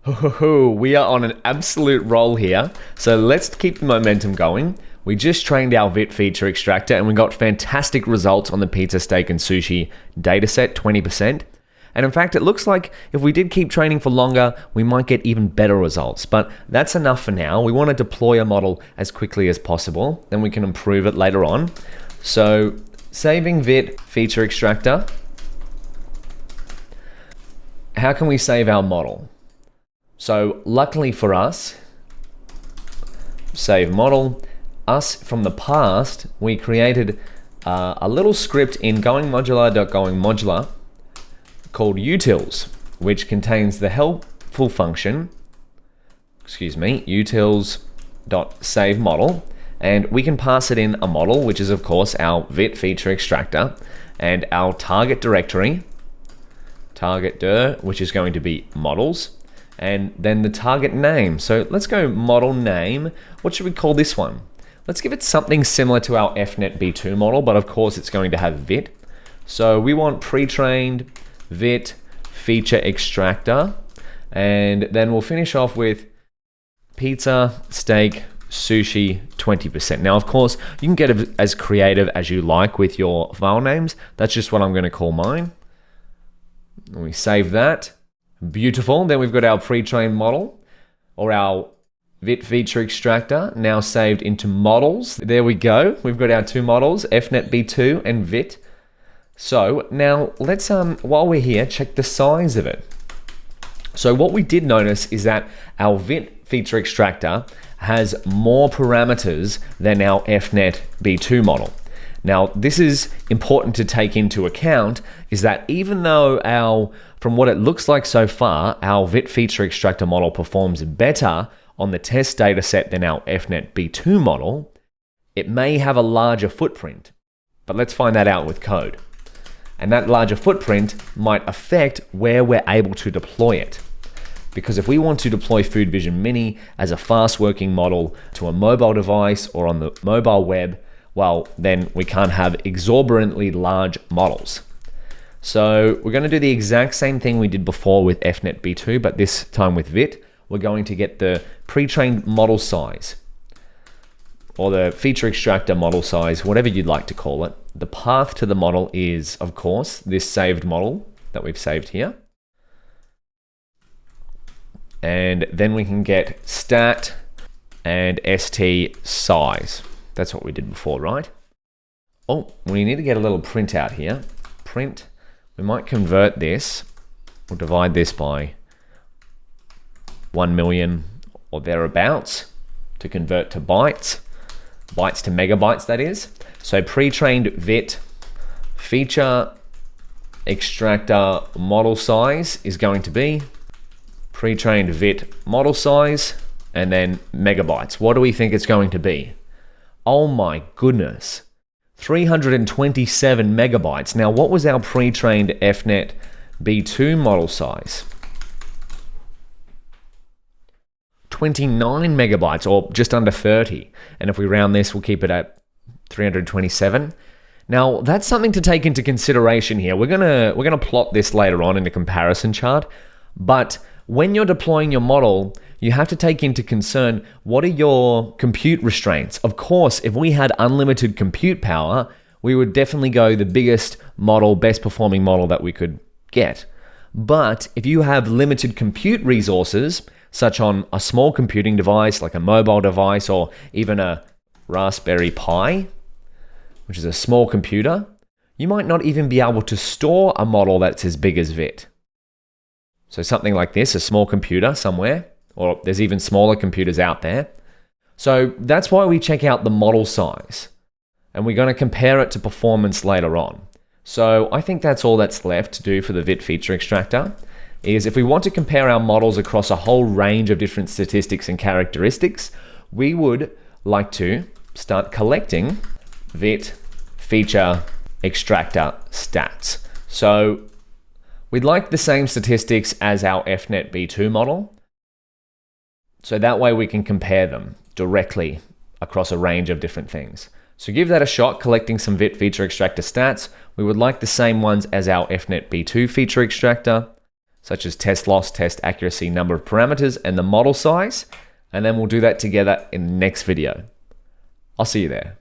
We are on an absolute roll here. So let's keep the momentum going. We just trained our ViT feature extractor and we got fantastic results on the pizza, steak, and sushi dataset, 20%. And in fact, it looks like if we did keep training for longer, we might get even better results. But that's enough for now. We want to deploy a model as quickly as possible. Then we can improve it later on. So saving ViT feature extractor. How can we save our model? So luckily for us, save model. Us from the past, we created a little script in goingmodular.goingmodular called utils, which contains the helpful function, utils.saveModel, and we can pass it in a model, which is of course our ViT feature extractor, and our target directory, target dir, which is going to be models, and then the target name. So let's go model name. What should we call this one? Let's give it something similar to our FNet B2 model, but of course it's going to have ViT. So we want pre-trained ViT feature extractor, and then we'll finish off with pizza, steak, sushi, 20%. Now, of course, you can get as creative as you like with your file names. That's just what I'm going to call mine. We save that. Beautiful. Then we've got our pre-trained model, or our ViT feature extractor, now saved into models. There we go. We've got our two models, FNet B2 and ViT. So now let's, while we're here, check the size of it. So what we did notice is that our ViT feature extractor has more parameters than our FNet B2 model. Now, this is important to take into account, is that even though from what it looks like so far, our ViT feature extractor model performs better on the test data set than our FNet B2 model, it may have a larger footprint. But let's find that out with code. And that larger footprint might affect where we're able to deploy it. Because if we want to deploy Food Vision Mini as a fast working model to a mobile device or on the mobile web, well, then we can't have exorbitantly large models. So we're going to do the exact same thing we did before with FNet B2, but this time with ViT. We're going to get the pre-trained model size, or the feature extractor model size, whatever you'd like to call it. The path to the model is, of course, this saved model that we've saved here. And then we can get stat and st size. That's what we did before, right? Oh, we need to get a little print out here. Print, we might convert this, or divide this by 1 million or thereabouts to convert to bytes. Bytes to megabytes, that is. So pre-trained ViT feature extractor model size is going to be pre-trained ViT model size and then megabytes. What do we think it's going to be? Oh my goodness, 327 megabytes. Now, what was our pre-trained FNet B2 model size? 29 megabytes, or just under 30. And if we round this, we'll keep it at 327. Now, that's something to take into consideration here. We're gonna plot this later on in a comparison chart, but when you're deploying your model, you have to take into concern what are your compute restraints. Of course, if we had unlimited compute power, we would definitely go the biggest model, best performing model that we could get. But if you have limited compute resources, such on a small computing device like a mobile device or even a Raspberry Pi, which is a small computer, you might not even be able to store a model that's as big as ViT. So something like this, a small computer somewhere, or there's even smaller computers out there. So that's why we check out the model size, and we're going to compare it to performance later on. So I think that's all that's left to do for the ViT feature extractor, is if we want to compare our models across a whole range of different statistics and characteristics, we would like to start collecting ViT feature extractor stats. So we'd like the same statistics as our FNet B2 model. So that way we can compare them directly across a range of different things. So give that a shot, collecting some ViT feature extractor stats. We would like the same ones as our FNet B2 feature extractor. such as test loss, test accuracy, number of parameters, and the model size. And then we'll do that together in the next video. I'll see you there.